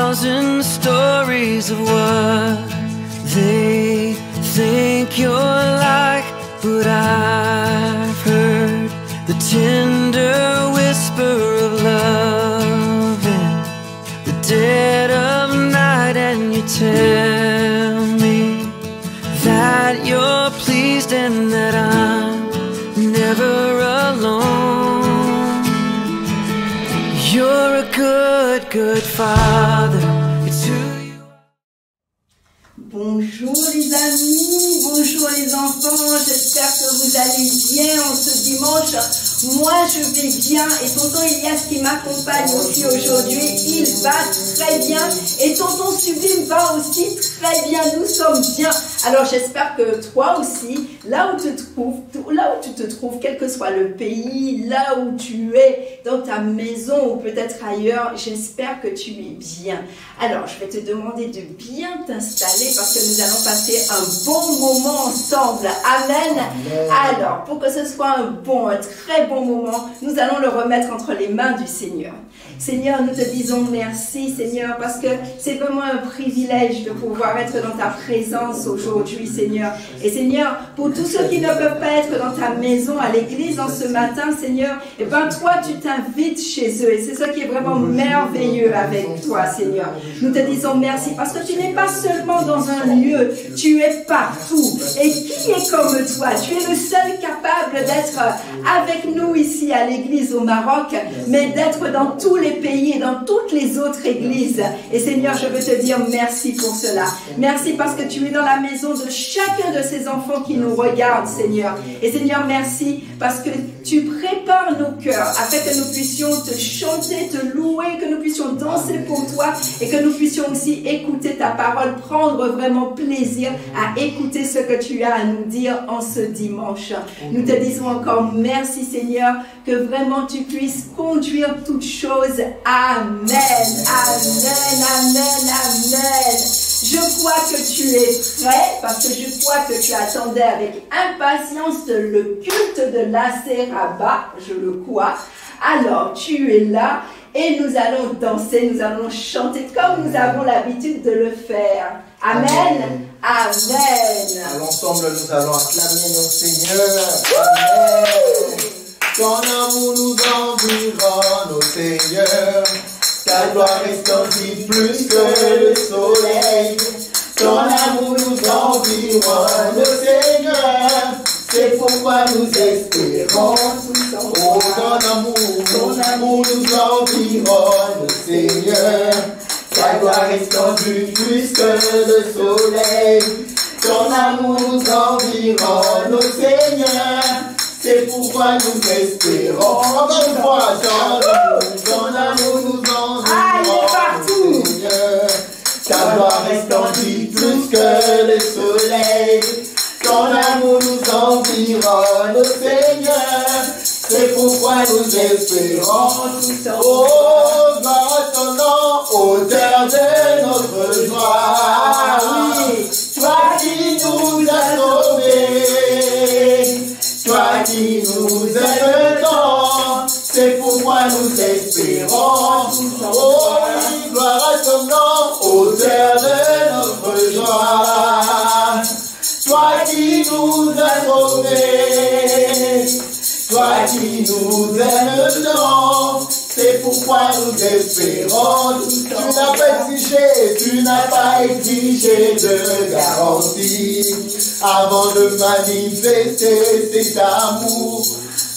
thousand stories of what they think you're like, but I've heard the tender whisper of love in the dead of night, and you tell me that you're pleased and that I'm never alone. You're a good, good father. It's who you are. Bonjour les amis, bonjour les enfants, j'espère que vous allez bien en ce dimanche. Moi je vais bien et tonton Elias qui m'accompagne aussi aujourd'hui, il va très bien et tonton Sublime va aussi très bien, nous sommes bien. Alors j'espère que toi aussi, là où tu te trouves, quel que soit le pays, là où tu es, dans ta maison ou peut-être ailleurs, j'espère que tu es bien. Alors je vais te demander de bien t'installer parce que nous allons passer un bon moment ensemble. Amen. Alors pour que ce soit un très bon moment, nous allons le remettre entre les mains du Seigneur. Seigneur, nous te disons merci, Seigneur, parce que c'est vraiment un privilège de pouvoir être dans ta présence aujourd'hui, Seigneur. Et Seigneur, pour tous ceux qui ne peuvent pas être dans ta maison, à l'église, en ce matin, Seigneur, et ben toi, tu t'invites chez eux. Et c'est ça qui est vraiment merveilleux avec toi, Seigneur. Nous te disons merci, parce que tu n'es pas seulement dans un lieu, tu es partout. Et qui est comme toi? Tu es le seul capable d'être avec nous ici à l'église au Maroc, mais d'être dans tous les pays et dans toutes les autres églises. Et Seigneur, je veux te dire merci pour cela. Merci parce que tu es dans la maison de chacun de ces enfants qui nous regardent, Seigneur. Et Seigneur, merci parce que tu prépares nos cœurs afin que nous puissions te chanter, te louer, que nous puissions danser pour toi et que nous puissions aussi écouter ta parole, prendre vraiment plaisir à écouter ce que tu as à nous dire en ce dimanche. Nous te disons encore merci, Seigneur, que vraiment tu puisses conduire toutes choses. Amen, amen, amen, amen. Je crois que tu es prêt parce que je crois que tu attendais avec impatience le culte de l'Asseraba, je le crois. Alors, tu es là et nous allons danser, nous allons chanter comme nous avons l'habitude de le faire. Amen, amen. Amen. À l'ensemble, nous allons acclamer notre Seigneur. Amen. Ton amour nous environne, ô Seigneur. Ta gloire resplendit plus que le soleil. Ton amour nous environne, ô Seigneur. C'est pourquoi nous espérons. Oh, ton amour nous environne, ô Seigneur. Ta gloire resplendit plus que le soleil. Ton amour nous environne, ô Seigneur. C'est pourquoi nous espérons. Encore une fois, ton amour nous environne, Seigneur. Ta gloire resplendit plus que le soleil. Ton amour nous environne, oh Seigneur. C'est pourquoi nous espérons. Oh, gloire à ton nom, auteur de notre joie. Oui, toi qui nous as sauvés. Toi qui nous aimes tant, c'est pourquoi nous espérons. Oh, gloire à ton nom, auteur de notre joie. Toi qui nous as sauvés, toi qui nous aimes tant, c'est pourquoi nous espérons. Tu n'as pas exigé de garantie avant de manifester cet amour.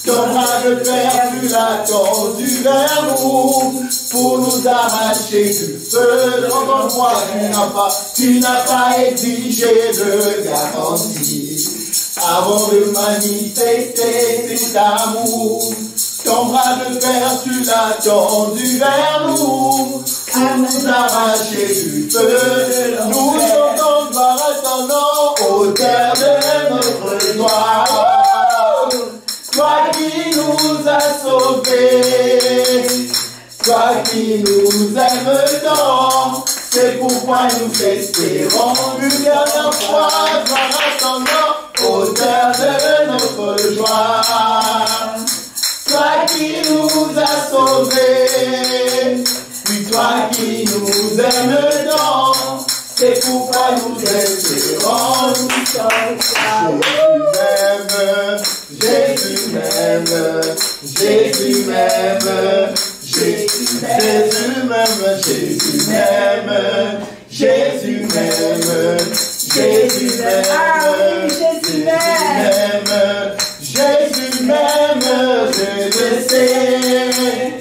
Ton bras de fer fut attendu vers nous pour nous arracher du feu. Entends-moi, tu n'as pas exigé de garantie avant de manifester cet amour. Ton bras de fer fut attendu vers nous pour nous arracher du feu. Nous chantons gloire à ton nom, auteur de notre gloire. Toi qui nous as sauvés, toi qui nous aimes tant, c'est pourquoi nous espérons. Une dernière fois, gloire à ton nom, auteur de notre joie. Toi qui nous as sauvés, Jésus, toi qui nous aimes tant, c'est pourquoi nous espérons. Jésus m'aime, Jésus m'aime, Jésus m'aime, Jésus m'aime, Jésus m'aime, Jésus m'aime, Jésus m'aime, Jésus m'aime, je le sais.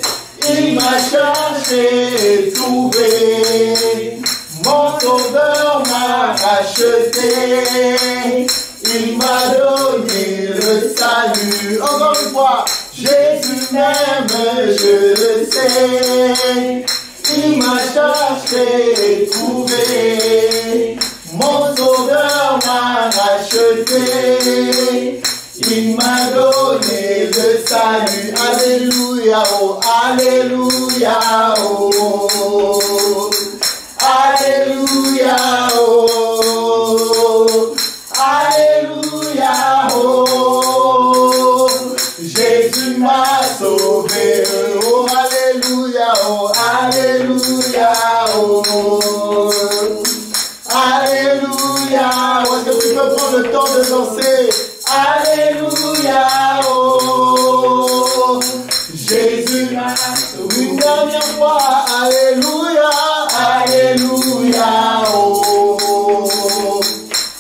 Il m'a cherché, trouvé, mon sauveur m'a racheté. Il m'a donné le salut. Encore une fois, Jésus m'aime, je le sais. Il m'a cherché, trouvé, mon sauveur m'a racheté. Il m'a donné le salut. Alléluia, oh, alléluia, oh. Alléluia, oh. Alléluia, oh. Jésus m'a sauvé. Oh, alléluia, oh, alléluia, oh. Alléluia. Est-ce que tu peux prendre le temps de danser? Alléluia, oh. Jésus m'a sauvé. Une dernière fois, alléluia, alléluia, oh.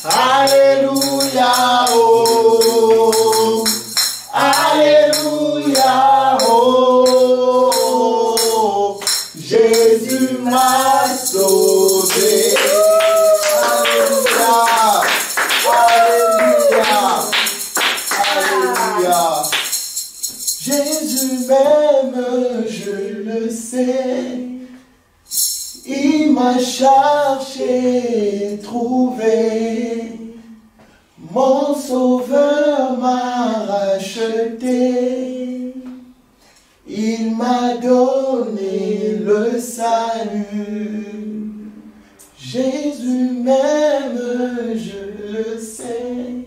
Alléluia, oh. Alléluia, oh. Jésus m'a sauvé. Alléluia. Alléluia. Alléluia. Jésus m'aime, je le sais. Il m'a cherché, trouvé. Mon sauveur m'a racheté. Il m'a donné le salut. Jésus m'aime, je le sais.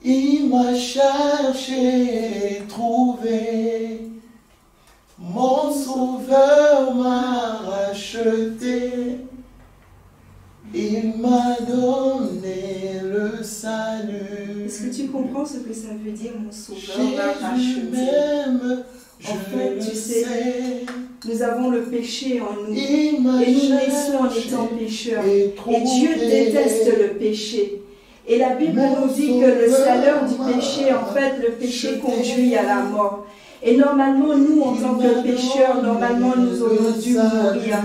Il m'a cherché, trouvé. Mon sauveur m'a racheté. Il m'a donné le salut. Est-ce que tu comprends ce que ça veut dire, mon sauveur m'a Jésus racheté? m'aime, En fait, tu sais, sais. nous avons le péché en nous. Il m'a Et nous naissons en cherché étant pécheurs. et Et Dieu trouvé. déteste le péché. Et la Bible nous dit que le salaire du péché, en fait, le péché conduit à la mort. Et normalement, nous, en tant que pécheurs, normalement, nous aurions dû mourir.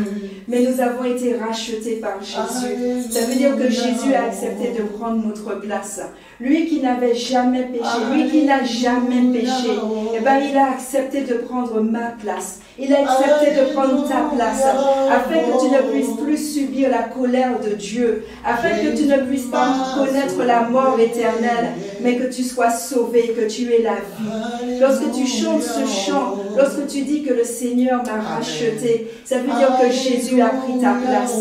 Mais nous avons été rachetés par Jésus. Ça veut dire que Jésus a accepté de prendre notre place. Lui qui n'avait jamais péché, lui qui n'a jamais péché, eh ben, il a accepté de prendre ma place. Il a accepté de prendre ta place, afin que tu ne puisses plus subir la colère de Dieu, afin que tu ne puisses pas connaître la mort éternelle, mais que tu sois sauvé, que tu aies la vie. Lorsque tu chantes ce chant, lorsque tu dis que le Seigneur m'a racheté, ça veut dire que Jésus a pris ta place.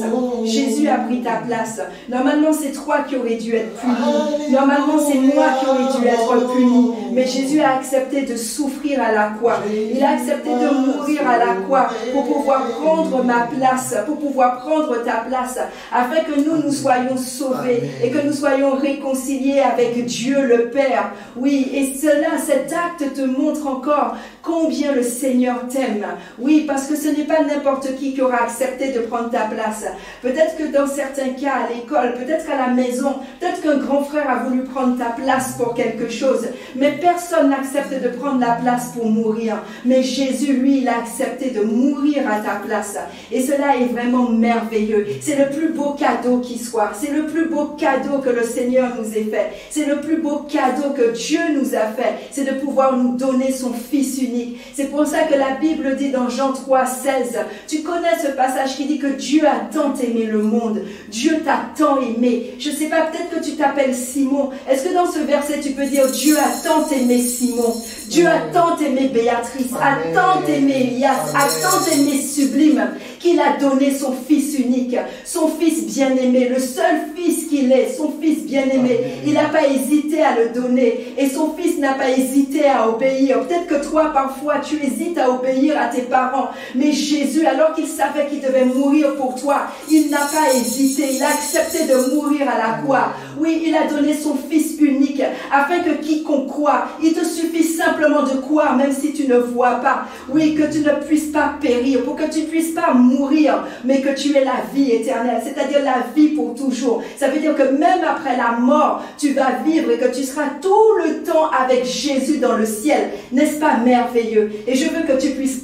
Jésus a pris ta place. Normalement, c'est toi qui aurais dû être puni. Normalement, c'est moi qui aurais dû être puni. Mais Jésus a accepté de souffrir à la croix. Il a accepté de mourir à la croix pour pouvoir prendre ma place, pour pouvoir prendre ta place, afin que nous soyons sauvés et que nous soyons réconciliés avec Dieu le Père. Oui, et cela, cet acte te montre encore combien le Seigneur t'aime. Oui, parce que ce n'est pas n'importe qui aura accepté de prendre ta place. Peut-être que dans certains cas, à l'école, peut-être à la maison, peut-être qu'un grand frère a voulu prendre ta place pour quelque chose, mais personne n'accepte de prendre la place pour mourir. Mais Jésus, lui, il a accepté de mourir à ta place. Et cela est vraiment merveilleux. C'est le plus beau cadeau qui soit. C'est le plus beau cadeau que le Seigneur nous ait fait. C'est le plus beau cadeau que Dieu nous a fait. C'est de pouvoir nous donner son Fils unique. C'est pour ça que la Bible dit dans Jean 3, 16, tu connais ce passage qui dit que Dieu a tant aimé le monde. Dieu t'a tant aimé. Je ne sais pas, peut-être que tu t'appelles Simon. Est-ce que dans ce verset, tu peux dire Dieu a tant aimé Simon? Dieu a tant aimé Béatrice, a tant aimé Elias, a tant aimé Sublime. qu'il a donné son Fils unique, son Fils bien-aimé, le seul Fils qu'il est, son Fils bien-aimé. Il n'a pas hésité à le donner et son Fils n'a pas hésité à obéir. Peut-être que toi, parfois, tu hésites à obéir à tes parents, mais Jésus, alors qu'il savait qu'il devait mourir pour toi, il n'a pas hésité, il a accepté de mourir à la croix. Oui, il a donné son Fils unique afin que quiconque croit, il te suffit simplement de croire, même si tu ne vois pas. Oui, que tu ne puisses pas périr, pour que tu ne puisses pas mourir, mais que tu aies la vie éternelle, c'est-à-dire la vie pour toujours. Ça veut dire que même après la mort, tu vas vivre et que tu seras tout le temps avec Jésus dans le ciel. N'est-ce pas merveilleux? Et je veux que tu puisses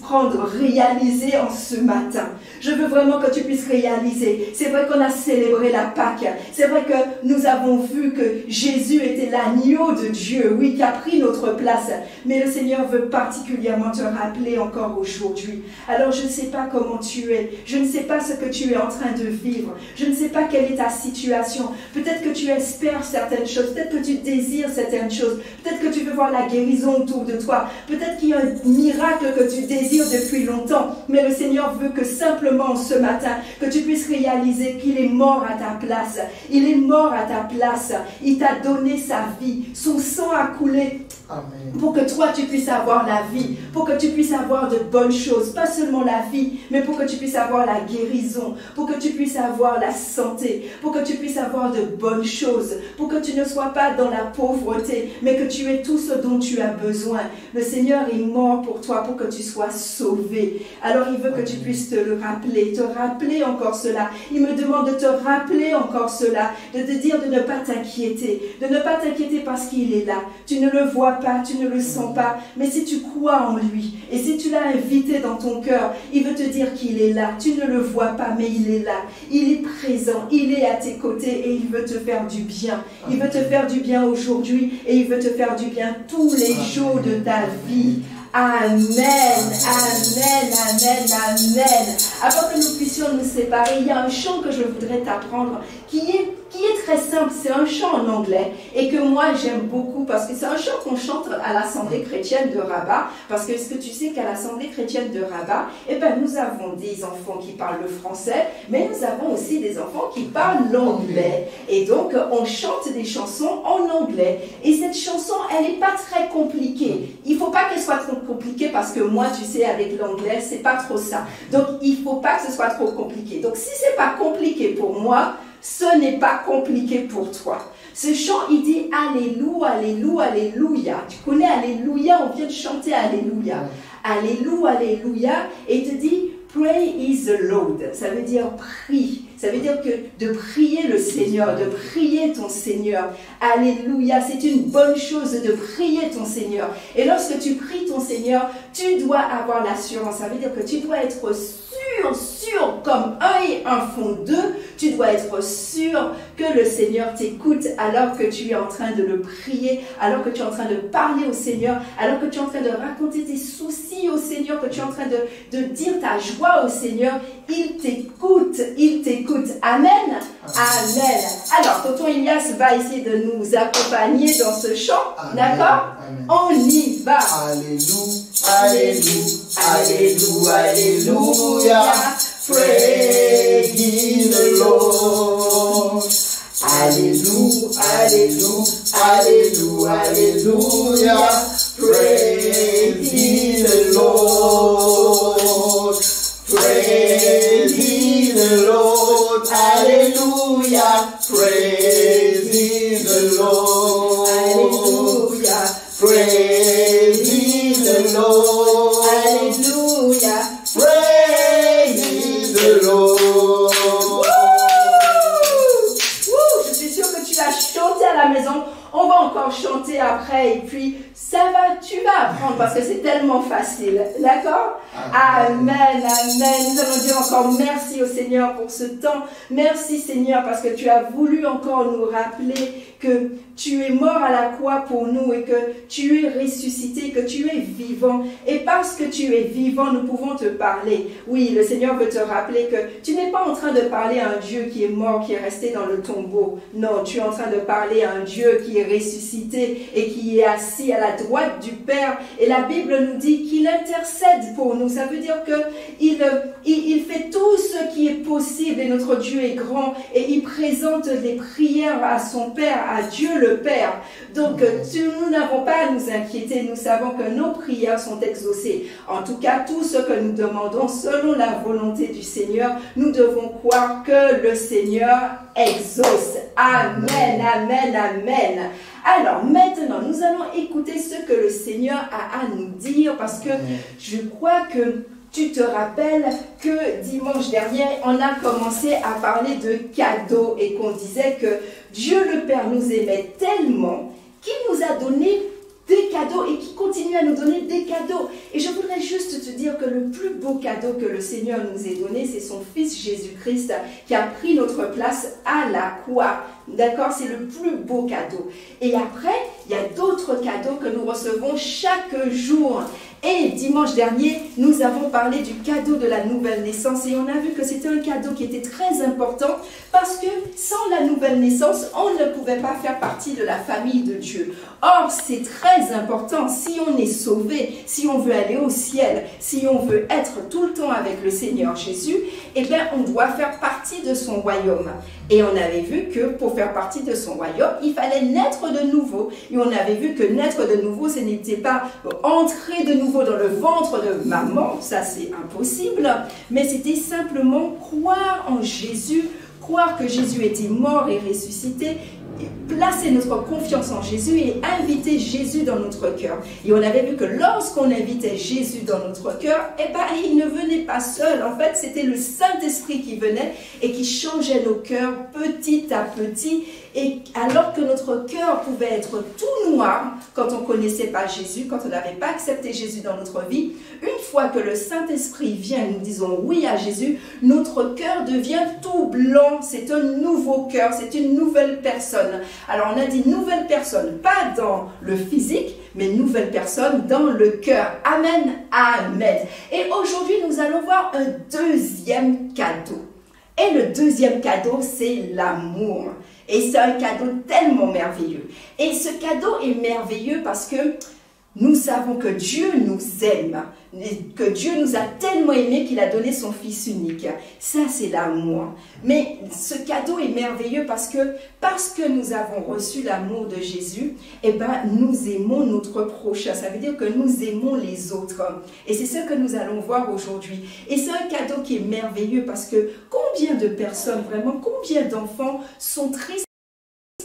réaliser en ce matin. Je veux vraiment que tu puisses réaliser. C'est vrai qu'on a célébré la Pâque. C'est vrai que nous avons vu que Jésus était l'agneau de Dieu, oui, qui a pris notre place. Mais le Seigneur veut particulièrement te rappeler encore aujourd'hui. Alors je ne sais pas comment tu es. Je ne sais pas ce que tu es en train de vivre. Je ne sais pas quelle est ta situation. Peut-être que tu espères certaines choses. Peut-être que tu désires certaines choses. Peut-être que tu veux voir la guérison autour de toi. Peut-être qu'il y a un miracle que tu désires depuis longtemps. Mais le Seigneur veut que simplement ce matin, que tu puisses réaliser qu'il est mort à ta place. Il est mort à ta place. Il t'a donné sa vie. Son sang a coulé. Amen. Pour que toi tu puisses avoir la vie, pour que tu puisses avoir de bonnes choses, pas seulement la vie, mais pour que tu puisses avoir la guérison, pour que tu puisses avoir la santé, pour que tu puisses avoir de bonnes choses, pour que tu ne sois pas dans la pauvreté, mais que tu aies tout ce dont tu as besoin. Le Seigneur est mort pour toi, pour que tu sois sauvé. Alors il veut que tu puisses te le rappeler, te rappeler encore cela. Il me demande de te rappeler encore cela, de te dire de ne pas t'inquiéter, parce qu'il est là. Tu ne le vois pas, tu ne le sens pas, mais si tu crois en lui et si tu l'as invité dans ton cœur, il veut te dire qu'il est là. Tu ne le vois pas, mais il est là. Il est présent, il est à tes côtés et il veut te faire du bien. Il veut te faire du bien aujourd'hui et il veut te faire du bien tous les jours de ta vie. Amen, amen, amen, amen. Avant que nous puissions nous séparer, il y a un chant que je voudrais t'apprendre qui est très simple. C'est un chant en anglais et que moi j'aime beaucoup parce que c'est un chant qu'on chante à l'Assemblée chrétienne de Rabat. Parce que est-ce que tu sais qu'à l'Assemblée chrétienne de Rabat, eh ben, nous avons des enfants qui parlent le français, mais nous avons aussi des enfants qui parlent l'anglais. Et donc on chante des chansons en anglais. Et cette chanson, elle n'est pas très compliquée. Il ne faut pas qu'elle soit trop compliquée parce que moi, tu sais, avec l'anglais, c'est pas trop ça. Donc il ne faut pas que ce soit trop compliqué. Donc si c'est pas compliqué pour moi, ce n'est pas compliqué pour toi. Ce chant, il dit Alléluia, Alléluia, Alléluia. Tu connais Alléluia, on vient de chanter Alléluia. Alléluia, Alléluia. Et il te dit Pray is the Lord. Ça veut dire prie. Ça veut dire que de prier le Seigneur, de prier ton Seigneur. Alléluia, c'est une bonne chose de prier ton Seigneur. Et lorsque tu pries ton Seigneur, tu dois avoir l'assurance. Ça veut dire que tu dois être sûr, comme 1 et 1 font 2, tu dois être sûr que le Seigneur t'écoute alors que tu es en train de le prier, alors que tu es en train de parler au Seigneur, alors que tu es en train de raconter tes soucis au Seigneur, que tu es en train de dire ta joie au Seigneur. Il t'écoute, il t'écoute. Amen. Amen. Alors, tonton Elias va essayer de nous accompagner dans ce chant. D'accord? On y va. Alléluia, Alléluia, Alléluia. Praise ye the Lord. Alléluia, Alléluia, Alléluia, Alléluia. Praise ye the Lord. Praise ye the Lord. Alléluia. Praise ye the Lord. Alléluia. Praise ye the Lord. Alléluia. Praise ye the Lord. Je suis sûre que tu l'as chanté à la maison. On va encore chanter après et puis tu vas apprendre parce que c'est tellement facile. D'accord? Amen, amen. Nous allons dire encore merci au Seigneur pour ce temps. Merci Seigneur parce que tu as voulu encore nous rappeler que tu es mort à la croix pour nous et que tu es ressuscité, que tu es vivant. Et parce que tu es vivant, nous pouvons te parler. Oui, le Seigneur veut te rappeler que tu n'es pas en train de parler à un Dieu qui est mort, qui est resté dans le tombeau. Non, tu es en train de parler à un Dieu qui est ressuscité et qui est assis à la droite du Père. Et la Bible nous dit qu'il intercède pour nous. nous. Ça veut dire qu'il fait tout ce qui est possible et notre Dieu est grand et il présente les prières à son Père, à Dieu le Père. Donc nous n'avons pas à nous inquiéter, nous savons que nos prières sont exaucées. En tout cas, tout ce que nous demandons selon la volonté du Seigneur, nous devons croire que le Seigneur exauce. Amen, amen, amen. Alors maintenant, nous allons écouter ce que le Seigneur a à nous dire parce que je crois que tu te rappelles que dimanche dernier, on a commencé à parler de cadeaux et qu'on disait que Dieu le Père nous aimait tellement qu'il nous a donné des cadeaux et qui continue à nous donner des cadeaux. Et je voudrais juste te dire que le plus beau cadeau que le Seigneur nous ait donné, c'est son Fils Jésus-Christ qui a pris notre place à la croix. D'accord? C'est le plus beau cadeau. Et après, il y a d'autres cadeaux que nous recevons chaque jour. Et dimanche dernier, nous avons parlé du cadeau de la nouvelle naissance et on a vu que c'était un cadeau qui était très important parce que sans la nouvelle naissance, on ne pouvait pas faire partie de la famille de Dieu. Or, c'est très important si on est sauvé, si on veut aller au ciel, si on veut être tout le temps avec le Seigneur Jésus, eh bien, on doit faire partie de son royaume. Et on avait vu que pour faire partie de son royaume, il fallait naître de nouveau. Et on avait vu que naître de nouveau, ce n'était pas entrer de nouveau dans le ventre de maman, ça c'est impossible, mais c'était simplement croire en Jésus, croire que Jésus était mort et ressuscité, placer notre confiance en Jésus et inviter Jésus dans notre cœur. Et on avait vu que lorsqu'on invitait Jésus dans notre cœur, eh ben, il ne venait pas seul. En fait, c'était le Saint-Esprit qui venait et qui changeait nos cœurs petit à petit. Et alors que notre cœur pouvait être tout noir quand on ne connaissait pas Jésus, quand on n'avait pas accepté Jésus dans notre vie, une fois que le Saint-Esprit vient et nous disons oui à Jésus, notre cœur devient tout blanc. C'est un nouveau cœur, c'est une nouvelle personne. Alors on a dit nouvelle personne, pas dans le physique, mais nouvelle personne dans le cœur. Amen, amen. Et aujourd'hui, nous allons voir un deuxième cadeau. Et le deuxième cadeau, c'est l'amour. Et c'est un cadeau tellement merveilleux. Et ce cadeau est merveilleux parce que nous savons que Dieu nous aime, que Dieu nous a tellement aimés qu'il a donné son Fils unique. Ça, c'est l'amour. Mais ce cadeau est merveilleux parce que nous avons reçu l'amour de Jésus, eh ben, nous aimons notre prochain. Ça veut dire que nous aimons les autres. Et c'est ce que nous allons voir aujourd'hui. Et c'est un cadeau qui est merveilleux parce que combien de personnes, vraiment, combien d'enfants sont tristes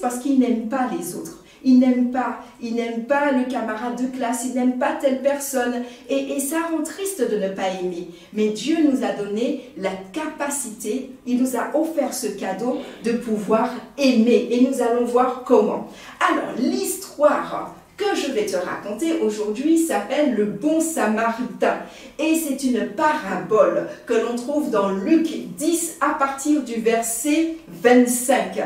parce qu'ils n'aiment pas les autres. Ils n'aiment pas le camarade de classe, ils n'aiment pas telle personne. Et ça rend triste de ne pas aimer. Mais Dieu nous a donné la capacité, il nous a offert ce cadeau de pouvoir aimer. Et nous allons voir comment. Alors, l'histoire que je vais te raconter aujourd'hui s'appelle le bon samaritain. Et c'est une parabole que l'on trouve dans Luc 10 à partir du verset 25.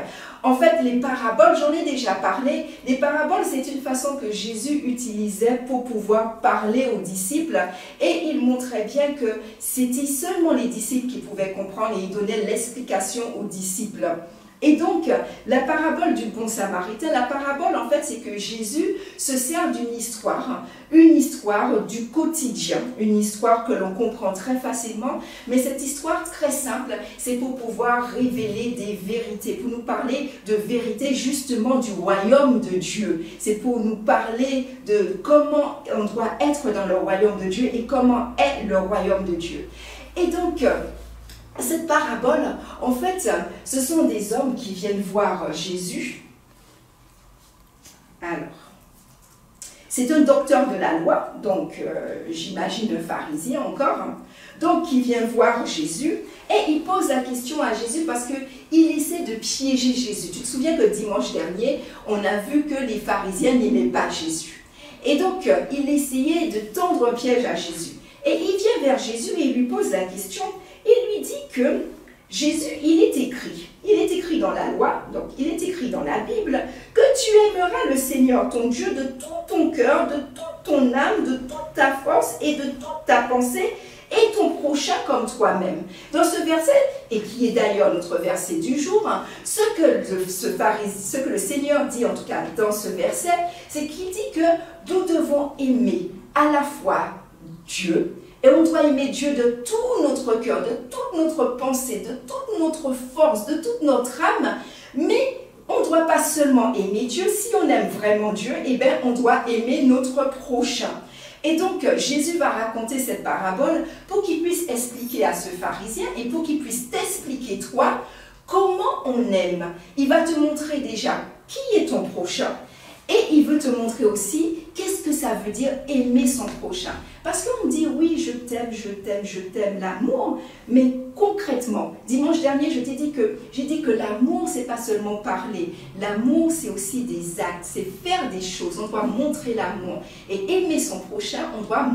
En fait, les paraboles, j'en ai déjà parlé. Les paraboles, c'est une façon que Jésus utilisait pour pouvoir parler aux disciples. Et il montrait bien que c'était seulement les disciples qui pouvaient comprendre et il donnait l'explication aux disciples. Et donc, la parabole du bon samaritain, la parabole, en fait, c'est que Jésus se sert d'une histoire, une histoire du quotidien, une histoire que l'on comprend très facilement, mais cette histoire très simple, c'est pour pouvoir révéler des vérités, pour nous parler de vérités justement du royaume de Dieu. C'est pour nous parler de comment on doit être dans le royaume de Dieu et comment est le royaume de Dieu. Et donc, cette parabole, en fait, ce sont des hommes qui viennent voir Jésus. Alors, c'est un docteur de la loi, donc j'imagine un pharisien encore, donc qui vient voir Jésus et il pose la question à Jésus parce qu'il essaie de piéger Jésus. Tu te souviens que dimanche dernier, on a vu que les pharisiens n'aimaient pas Jésus. Et donc, il essayait de tendre un piège à Jésus. Et il vient vers Jésus et il lui pose la question. Il lui dit que Jésus, il est écrit dans la loi, donc il est écrit dans la Bible, que tu aimeras le Seigneur ton Dieu de tout ton cœur, de toute ton âme, de toute ta force et de toute ta pensée, et ton prochain comme toi-même. Dans ce verset, et qui est d'ailleurs notre verset du jour, ce que le Seigneur dit, en tout cas dans ce verset, c'est qu'il dit que nous devons aimer à la fois Dieu Et on doit aimer Dieu de tout notre cœur, de toute notre pensée, de toute notre force, de toute notre âme. Mais on ne doit pas seulement aimer Dieu. Si on aime vraiment Dieu, eh bien, on doit aimer notre prochain. Et donc, Jésus va raconter cette parabole pour qu'il puisse expliquer à ce pharisien et pour qu'il puisse t'expliquer, toi, comment on aime. Il va te montrer déjà qui est ton prochain. Et il veut te montrer aussi qu'est-ce que ça veut dire aimer son prochain. Parce qu'on dit oui, je t'aime, je t'aime, je t'aime, l'amour. Mais concrètement, dimanche dernier, j'ai dit que l'amour, c'est pas seulement parler. L'amour, c'est aussi des actes, c'est faire des choses. On doit montrer l'amour. Et aimer son prochain, on doit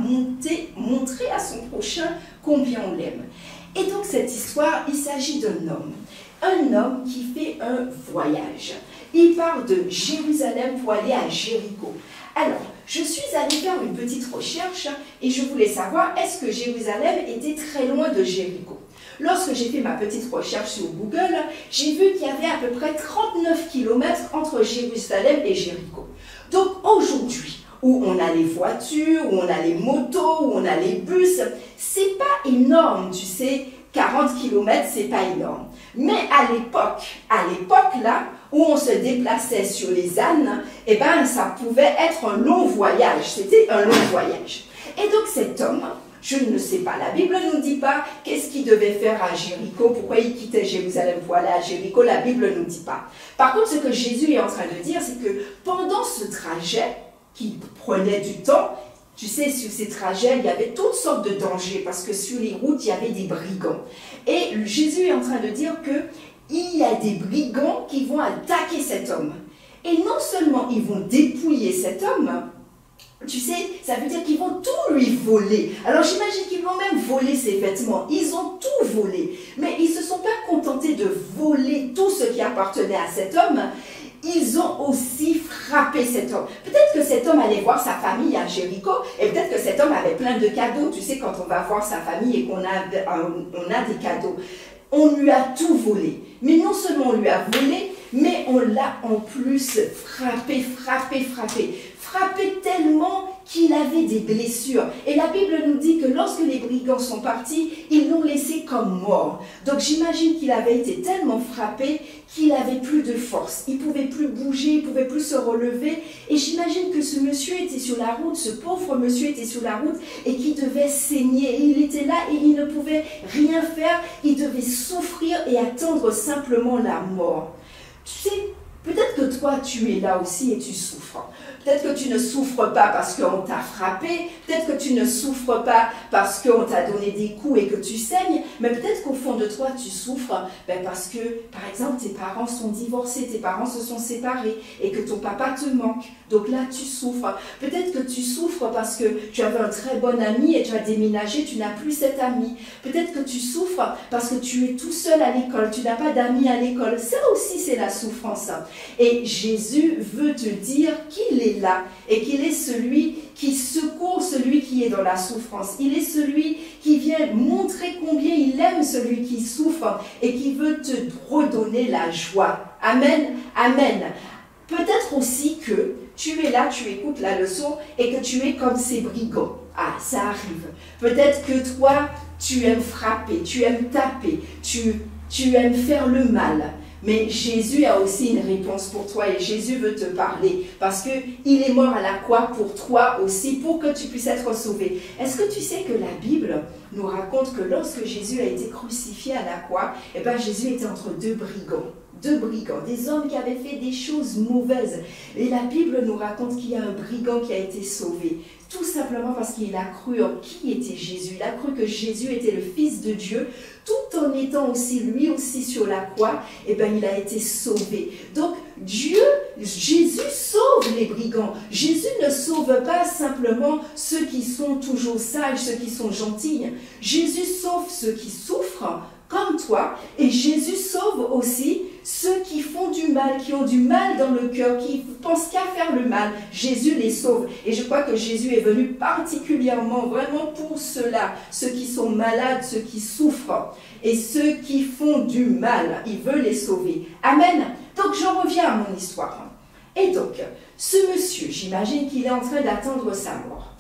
montrer à son prochain combien on l'aime. Et donc cette histoire, il s'agit d'un homme. Un homme qui fait un voyage. Il part de Jérusalem pour aller à Jéricho. Alors, je suis allée faire une petite recherche et je voulais savoir, est-ce que Jérusalem était très loin de Jéricho? Lorsque j'ai fait ma petite recherche sur Google, j'ai vu qu'il y avait à peu près 39 km entre Jérusalem et Jéricho. Donc aujourd'hui, où on a les voitures, où on a les motos, où on a les bus, c'est pas énorme, tu sais, 40 km, c'est pas énorme. Mais à l'époque là, où on se déplaçait sur les ânes, eh ben, ça pouvait être un long voyage. C'était un long voyage. Et donc cet homme, je ne sais pas, la Bible ne nous dit pas qu'est-ce qu'il devait faire à Jéricho, pourquoi il quittait Jérusalem pour aller à Jéricho, la Bible ne nous dit pas. Par contre, ce que Jésus est en train de dire, c'est que pendant ce trajet, qui prenait du temps, tu sais, sur ces trajets, il y avait toutes sortes de dangers, parce que sur les routes, il y avait des brigands. Et Jésus est en train de dire que il y a des brigands qui vont attaquer cet homme. Et non seulement ils vont dépouiller cet homme, tu sais, ça veut dire qu'ils vont tout lui voler. Alors j'imagine qu'ils vont même voler ses vêtements. Ils ont tout volé. Mais ils ne se sont pas contentés de voler tout ce qui appartenait à cet homme. Ils ont aussi frappé cet homme. Peut-être que cet homme allait voir sa famille à Jéricho et peut-être que cet homme avait plein de cadeaux. Tu sais, quand on va voir sa famille et qu'on a des cadeaux. On lui a tout volé. Mais non seulement on lui a volé, mais on l'a en plus frappé. Frappé tellement qu'il avait des blessures. Et la Bible nous dit que lorsque les brigands sont partis, ils l'ont laissé comme mort. Donc j'imagine qu'il avait été tellement frappé qu'il n'avait plus de force. Il ne pouvait plus bouger, il ne pouvait plus se relever. Et j'imagine que ce monsieur était sur la route, ce pauvre monsieur était sur la route et qu'il devait saigner. Et il était là et il ne pouvait rien faire. Il devait souffrir et attendre simplement la mort. Tu sais, peut-être que toi, tu es là aussi et tu souffres. Peut-être que tu ne souffres pas parce qu'on t'a frappé, peut-être que tu ne souffres pas parce qu'on t'a donné des coups et que tu saignes, mais peut-être qu'au fond de toi, tu souffres parce que, par exemple, tes parents sont divorcés, tes parents se sont séparés et que ton papa te manque. Donc là, tu souffres. Peut-être que tu souffres parce que tu avais un très bon ami et tu as déménagé, tu n'as plus cet ami. Peut-être que tu souffres parce que tu es tout seul à l'école, tu n'as pas d'amis à l'école. Ça aussi, c'est la souffrance. Et Jésus veut te dire qu'il est là et qu'il est celui qui secourt celui qui est dans la souffrance. Il est celui qui vient montrer combien il aime celui qui souffre et qui veut te redonner la joie. Amen, amen. Peut-être aussi que tu es là, tu écoutes la leçon et que tu es comme ces brigands. Ah, ça arrive. Peut-être que toi, tu aimes frapper, tu aimes taper, tu aimes faire le mal. Mais Jésus a aussi une réponse pour toi et Jésus veut te parler parce qu'il est mort à la croix pour toi aussi, pour que tu puisses être sauvé. Est-ce que tu sais que la Bible nous raconte que lorsque Jésus a été crucifié à la croix, eh ben Jésus était entre deux brigands, des hommes qui avaient fait des choses mauvaises. Et la Bible nous raconte qu'il y a un brigand qui a été sauvé. Tout simplement parce qu'il a cru en qui était Jésus. Il a cru que Jésus était le Fils de Dieu, tout en étant aussi lui aussi sur la croix, et ben il a été sauvé. Donc Jésus sauve les brigands. Jésus ne sauve pas simplement ceux qui sont toujours sages, ceux qui sont gentils. Jésus sauve ceux qui souffrent, comme toi, et Jésus sauve aussi ceux qui font du mal, qui ont du mal dans le cœur, qui pensent qu'à faire le mal. Jésus les sauve. Et je crois que Jésus est venu particulièrement, vraiment pour ceux-là, ceux qui sont malades, ceux qui souffrent, et ceux qui font du mal. Il veut les sauver. Amen. Donc j'en reviens à mon histoire. Et donc, ce monsieur, j'imagine qu'il est en train d'attendre sa mort.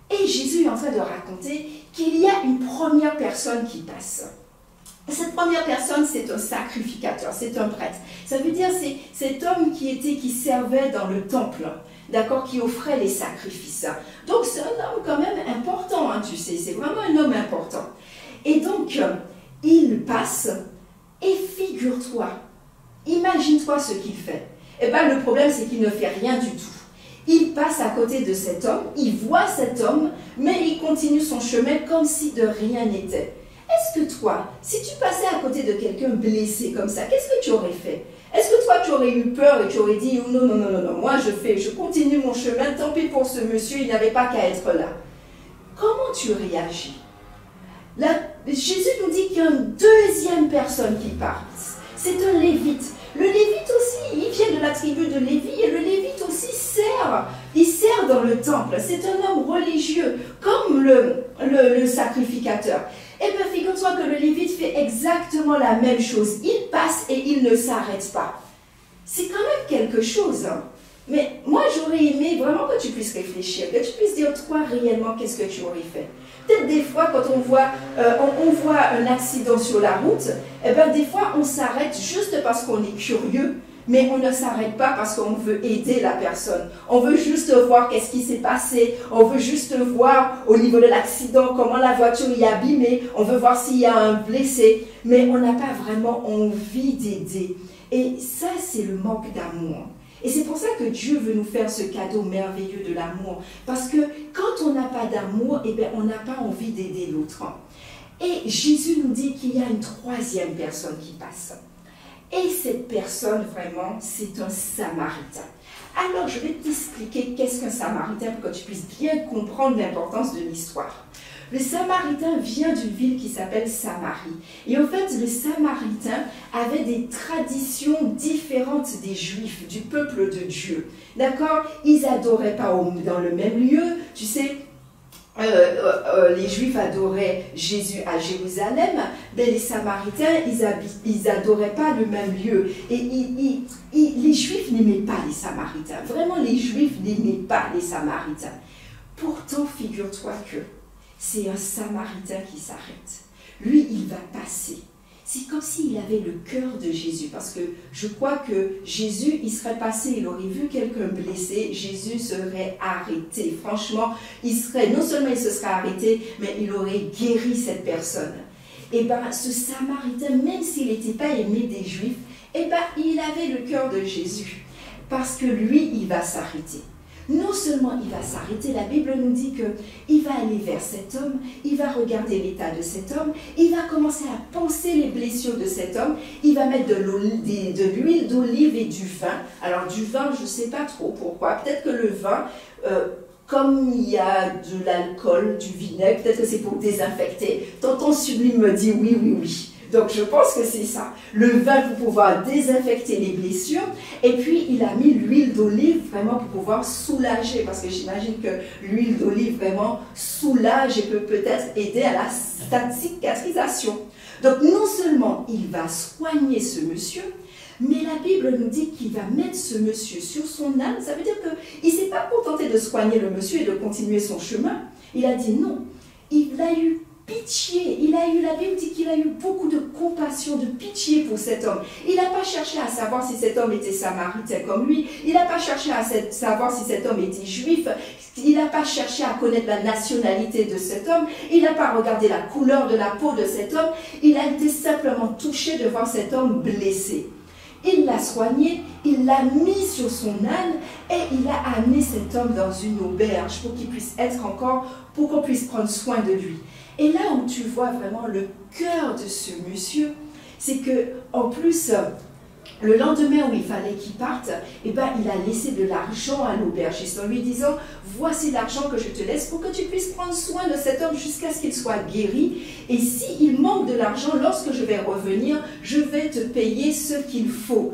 Et Jésus est en train de raconter qu'il y a une première personne qui passe. Cette première personne, c'est un sacrificateur, c'est un prêtre. Ça veut dire c'est cet homme qui servait dans le temple, d'accord, qui offrait les sacrifices. Donc c'est un homme quand même important, hein, tu sais, c'est vraiment un homme important. Et donc, il passe, et figure-toi, imagine-toi ce qu'il fait. Eh bien, le problème, c'est qu'il ne fait rien du tout. Il passe à côté de cet homme, il voit cet homme, mais il continue son chemin comme si de rien n'était. Est-ce que toi, si tu passais à côté de quelqu'un blessé comme ça, qu'est-ce que tu aurais fait? Est-ce que toi, tu aurais eu peur et tu aurais dit « Non, non, non, non, non, moi je continue mon chemin, tant pis pour ce monsieur, il n'avait pas qu'à être là. » Comment tu réagis? Là, Jésus nous dit qu'il y a une deuxième personne qui part. C'est un lévite. Le lévite aussi, il vient de la tribu de Lévi et le lévite aussi il sert dans le temple. C'est un homme religieux, comme le sacrificateur. Eh bien, figure-toi que le lévite fait exactement la même chose. Il passe et il ne s'arrête pas. C'est quand même quelque chose. Hein. Mais moi, j'aurais aimé vraiment que tu puisses réfléchir, que tu puisses dire, toi, réellement, qu'est-ce que tu aurais fait? Peut-être des fois, quand on voit un accident sur la route, eh bien, des fois, on s'arrête juste parce qu'on est curieux, mais on ne s'arrête pas parce qu'on veut aider la personne. On veut juste voir qu'est-ce qui s'est passé, on veut juste voir au niveau de l'accident comment la voiture y est abîmée, on veut voir s'il y a un blessé, mais on n'a pas vraiment envie d'aider. Et ça, c'est le manque d'amour. Et c'est pour ça que Dieu veut nous faire ce cadeau merveilleux de l'amour. Parce que quand on n'a pas d'amour, eh bien, on n'a pas envie d'aider l'autre. Et Jésus nous dit qu'il y a une troisième personne qui passe. Et cette personne, vraiment, c'est un Samaritain. Alors, je vais t'expliquer qu'est-ce qu'un Samaritain pour que tu puisses bien comprendre l'importance de l'histoire. Le Samaritain vient d'une ville qui s'appelle Samarie. Et en fait, le Samaritain avait des traditions différentes des Juifs, du peuple de Dieu. D'accord? Ils n'adoraient pas dans le même lieu. Tu sais, les Juifs adoraient Jésus à Jérusalem, mais les Samaritains, ils n'adoraient pas le même lieu. Et les Juifs n'aimaient pas les Samaritains. Vraiment, les Juifs n'aimaient pas les Samaritains. Pourtant, figure-toi que c'est un Samaritain qui s'arrête. Lui, il va passer. C'est comme s'il avait le cœur de Jésus, parce que je crois que Jésus, il serait passé, il aurait vu quelqu'un blessé, Jésus serait arrêté. Franchement, non seulement il se serait arrêté, mais il aurait guéri cette personne. Et bien, ce Samaritain, même s'il n'était pas aimé des Juifs, et ben, il avait le cœur de Jésus, parce que lui, il va s'arrêter. Non seulement il va s'arrêter, la Bible nous dit qu'il va aller vers cet homme, il va regarder l'état de cet homme, il va commencer à penser les blessures de cet homme, il va mettre de l'huile d'olive et du vin. Alors du vin, je ne sais pas trop pourquoi, peut-être que le vin, comme il y a de l'alcool, du vinaigre, peut-être que c'est pour désinfecter. Tonton Sublime me dit oui, oui, oui. Donc je pense que c'est ça. Le vin pour pouvoir désinfecter les blessures. Et puis il a mis l'huile d'olive vraiment pour pouvoir soulager. Parce que j'imagine que l'huile d'olive vraiment soulage et peut peut-être aider à la cicatrisation. Donc non seulement il va soigner ce monsieur, mais la Bible nous dit qu'il va mettre ce monsieur sur son âne. Ça veut dire qu'il ne s'est pas contenté de soigner le monsieur et de continuer son chemin. Il a dit non. Il a eu pitié, la Bible dit qu'il a eu beaucoup de compassion, de pitié pour cet homme. Il n'a pas cherché à savoir si cet homme était samaritain comme lui, il n'a pas cherché à savoir si cet homme était juif, il n'a pas cherché à connaître la nationalité de cet homme, il n'a pas regardé la couleur de la peau de cet homme, il a été simplement touché de voir cet homme blessé. Il l'a soigné, il l'a mis sur son âne et il a amené cet homme dans une auberge pour qu'il puisse être encore, pour qu'on puisse prendre soin de lui. Et là où tu vois vraiment le cœur de ce monsieur, c'est que en plus, le lendemain où il fallait qu'il parte, eh ben, il a laissé de l'argent à l'aubergiste en lui disant « Voici l'argent que je te laisse pour que tu puisses prendre soin de cet homme jusqu'à ce qu'il soit guéri. Et s'il manque de l'argent, lorsque je vais revenir, je vais te payer ce qu'il faut. »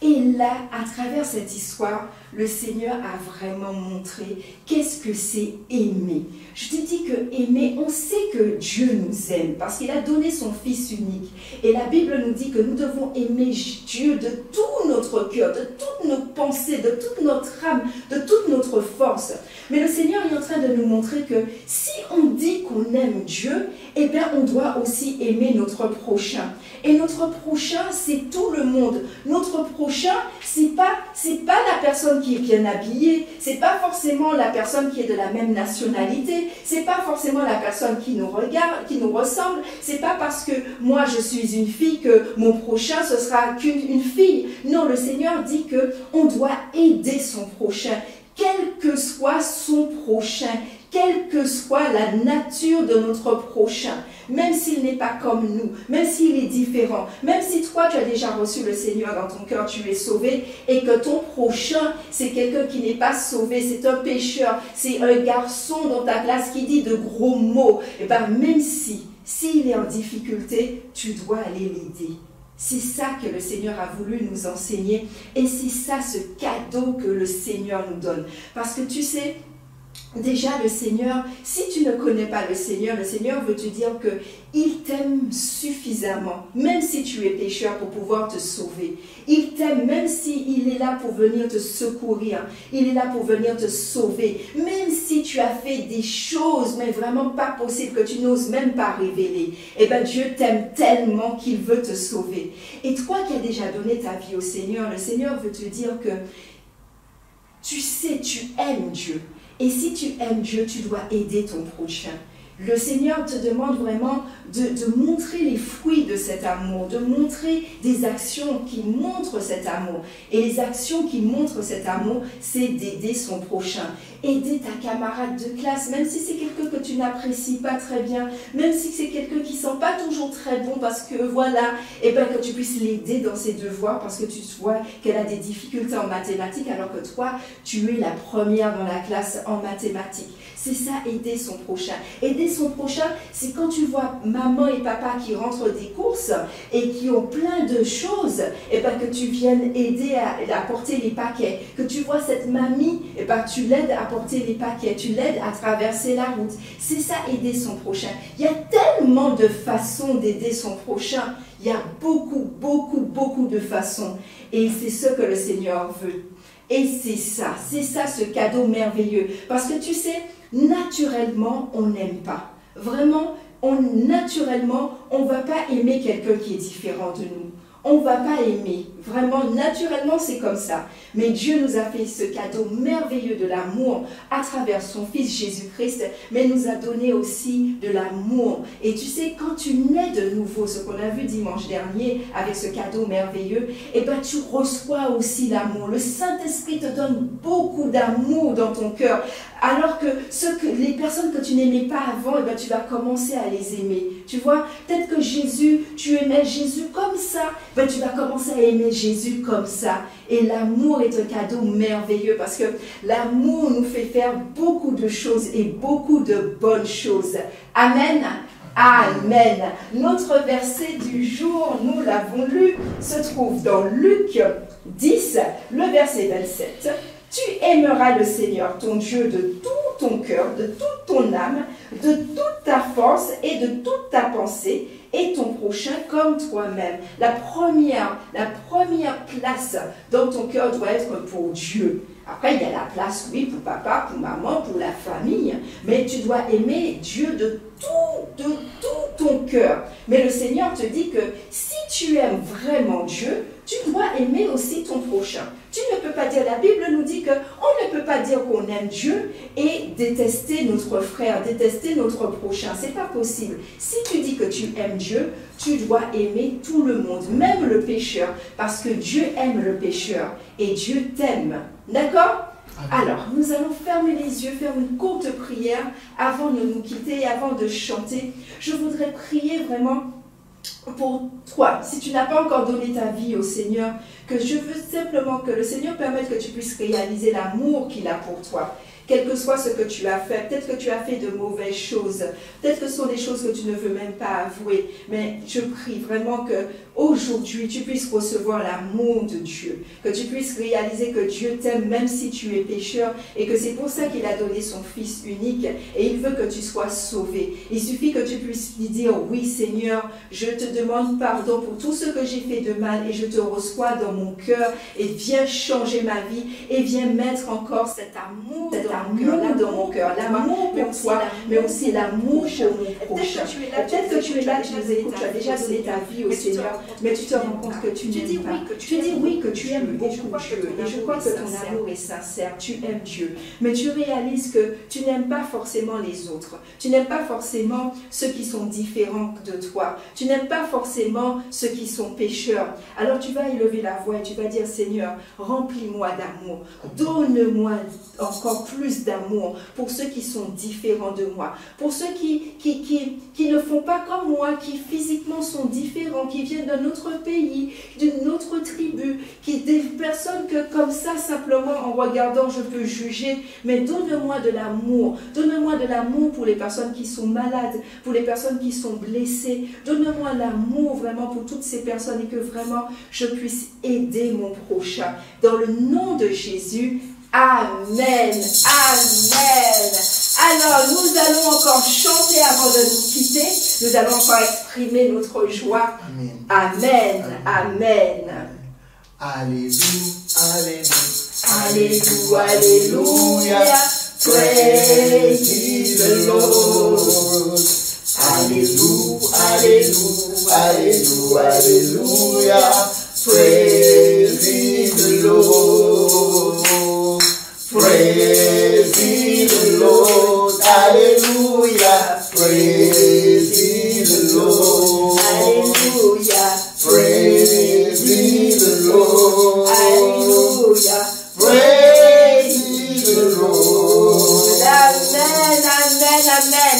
Et là, à travers cette histoire, le Seigneur a vraiment montré qu'est-ce que c'est aimer. Je te dis que aimer, on sait que Dieu nous aime parce qu'il a donné son Fils unique. Et la Bible nous dit que nous devons aimer Dieu de tout notre cœur, de toute toutes nos pensées, de toute notre âme, de toute notre force. Mais le Seigneur est en train de nous montrer que si on dit qu'on aime Dieu, eh bien on doit aussi aimer notre prochain. Et notre prochain, c'est tout le monde. Notre prochain, c'est pas la personne qui est bien habillée, c'est pas forcément la personne qui est de la même nationalité, c'est pas forcément la personne qui nous regarde, qui nous ressemble, c'est pas parce que moi je suis une fille que mon prochain ce sera qu'une fille. Non, le Seigneur dit que on doit aider son prochain, quel que soit son prochain, quelle que soit la nature de notre prochain, même s'il n'est pas comme nous, même s'il est différent, même si toi tu as déjà reçu le Seigneur dans ton cœur, tu es sauvé, et que ton prochain c'est quelqu'un qui n'est pas sauvé, c'est un pécheur, c'est un garçon dans ta classe qui dit de gros mots, et bien même s'il est en difficulté, tu dois aller l'aider. C'est ça que le Seigneur a voulu nous enseigner, et c'est ça ce cadeau que le Seigneur nous donne. Parce que tu sais, déjà le Seigneur, si tu ne connais pas le Seigneur veut te dire qu'il t'aime suffisamment, même si tu es pécheur, pour pouvoir te sauver. Il t'aime même s'il est là pour venir te secourir, il est là pour venir te sauver, même si tu as fait des choses, mais vraiment pas possibles, que tu n'oses même pas révéler. Eh bien Dieu t'aime tellement qu'il veut te sauver. Et toi qui as déjà donné ta vie au Seigneur, le Seigneur veut te dire que tu sais, tu aimes Dieu. Et si tu aimes Dieu, tu dois aider ton prochain. Le Seigneur te demande vraiment de montrer les fruits de cet amour, de montrer des actions qui montrent cet amour. Et les actions qui montrent cet amour, c'est d'aider son prochain. Aider ta camarade de classe, même si c'est quelqu'un que tu n'apprécies pas très bien, même si c'est quelqu'un qui ne sent pas toujours très bon parce que voilà, et bien que tu puisses l'aider dans ses devoirs parce que tu vois qu'elle a des difficultés en mathématiques alors que toi, tu es la première dans la classe en mathématiques. C'est ça, aider son prochain. Aider son prochain, c'est quand tu vois maman et papa qui rentrent des courses et qui ont plein de choses, et ben que tu viennes aider à porter les paquets. Que tu vois cette mamie, et ben tu l'aides à porter les paquets, tu l'aides à traverser la route. C'est ça, aider son prochain. Il y a tellement de façons d'aider son prochain. Il y a beaucoup de façons. Et c'est ce que le Seigneur veut. Et c'est ça ce cadeau merveilleux. Parce que tu sais, naturellement, on n'aime pas. Vraiment, naturellement, on ne va pas aimer quelqu'un qui est différent de nous. On ne va pas aimer. Vraiment, naturellement, c'est comme ça. Mais Dieu nous a fait ce cadeau merveilleux de l'amour à travers son Fils Jésus-Christ, mais nous a donné aussi de l'amour. Et tu sais, quand tu nais de nouveau, ce qu'on a vu dimanche dernier avec ce cadeau merveilleux, eh ben, tu reçois aussi l'amour. Le Saint-Esprit te donne beaucoup d'amour dans ton cœur. Alors que les personnes que tu n'aimais pas avant, eh ben, tu vas commencer à les aimer. Tu vois, peut-être que Jésus, tu aimais Jésus comme ça, ben, tu vas commencer à aimer Jésus comme ça. Et l'amour est un cadeau merveilleux parce que l'amour nous fait faire beaucoup de choses et beaucoup de bonnes choses. Amen. Amen. Notre verset du jour, nous l'avons lu, se trouve dans Luc 10, le verset 27. Tu aimeras le Seigneur, ton Dieu, de tout ton cœur, de toute ton âme, de toute ta force et de toute ta pensée, et ton prochain comme toi-même. La première place dans ton cœur doit être pour Dieu. Après, il y a la place, oui, pour papa, pour maman, pour la famille, mais tu dois aimer Dieu de tout ton cœur. Mais le Seigneur te dit que si tu aimes vraiment Dieu, tu dois aimer aussi ton prochain. Tu ne peux pas dire, la Bible nous dit qu'on ne peut pas dire qu'on aime Dieu et détester notre frère, détester notre prochain. C'est pas possible. Si tu dis que tu aimes Dieu, tu dois aimer tout le monde, même le pécheur, parce que Dieu aime le pécheur et Dieu t'aime. D'accord ? Alors, nous allons fermer les yeux, faire une courte prière avant de nous quitter, avant de chanter. Je voudrais prier vraiment pour toi, si tu n'as pas encore donné ta vie au Seigneur, que je veux simplement que le Seigneur permette que tu puisses réaliser l'amour qu'il a pour toi. Quel que soit ce que tu as fait, peut-être que tu as fait de mauvaises choses, peut-être que ce sont des choses que tu ne veux même pas avouer, mais je prie vraiment que aujourd'hui tu puisses recevoir l'amour de Dieu, que tu puisses réaliser que Dieu t'aime même si tu es pécheur et que c'est pour ça qu'il a donné son Fils unique et il veut que tu sois sauvé. Il suffit que tu puisses lui dire oui Seigneur, je te demande pardon pour tout ce que j'ai fait de mal et je te reçois dans mon cœur et viens changer ma vie et viens mettre encore cet amour dans mon cœur, l'amour pour toi, mais aussi l'amour pour mon prochain. Peut-être que tu es là, tu nous écoutes, tu as déjà donné ta vie au Seigneur, mais tu te rends compte que tu n'aimes pas. Tu dis oui que tu aimes beaucoup Dieu et je crois que ton amour est sincère, tu aimes Dieu, mais tu réalises que tu n'aimes pas forcément les autres, tu n'aimes pas forcément ceux qui sont différents de toi, tu n'aimes pas forcément ceux qui sont pécheurs. Alors tu vas élever la voix et tu vas dire Seigneur, remplis-moi d'amour, donne-moi encore plus d'amour pour ceux qui sont différents de moi, pour ceux qui ne font pas comme moi, qui physiquement sont différents, qui viennent d'un autre pays, d'une autre tribu, des personnes que comme ça simplement en regardant je peux juger, mais donne-moi de l'amour pour les personnes qui sont malades, pour les personnes qui sont blessées, donne-moi l'amour vraiment pour toutes ces personnes et que vraiment je puisse aider mon prochain. Dans le nom de Jésus, Amen, Amen. Alors, nous allons encore chanter avant de nous quitter. Nous allons encore exprimer notre joie. Amen, Amen. Alléluia, Alléluia, Alléluia. Praise ye the Lord. Alléluia, Alléluia, Alléluia, Alléluia. Praise ye the Lord. Praise ye the Lord. Alléluia. Praise ye the Lord. Alléluia. Praise ye the Lord. Alléluia. Praise ye the Lord. Amen, Amen, Amen.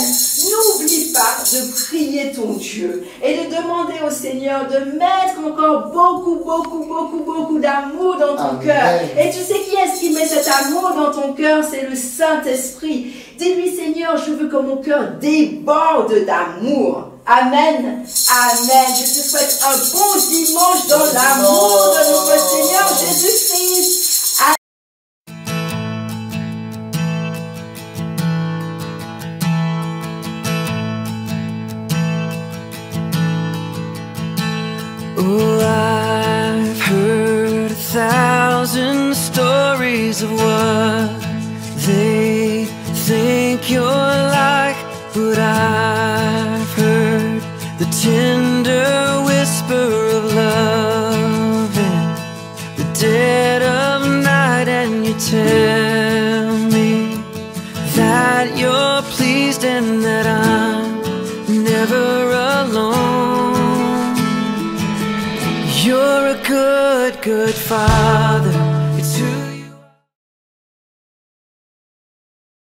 N'oublie pas de prier ton Dieu et de demander au Seigneur de mettre encore beaucoup d'amour dans ton cœur. Et tu sais qui est-ce qui met cet amour dans ton cœur? C'est le Saint-Esprit. Dis-lui Seigneur, je veux que mon cœur déborde d'amour. Amen, Amen. Je te souhaite un bon dimanche dans l'amour de notre Seigneur Jésus-Christ. Oh, I've heard 1,000 stories of what they think you're like, but I've heard the tender whisper of love in the dead of night, and you tell me that you're pleased and that I'm never alone. You're a good, good Father.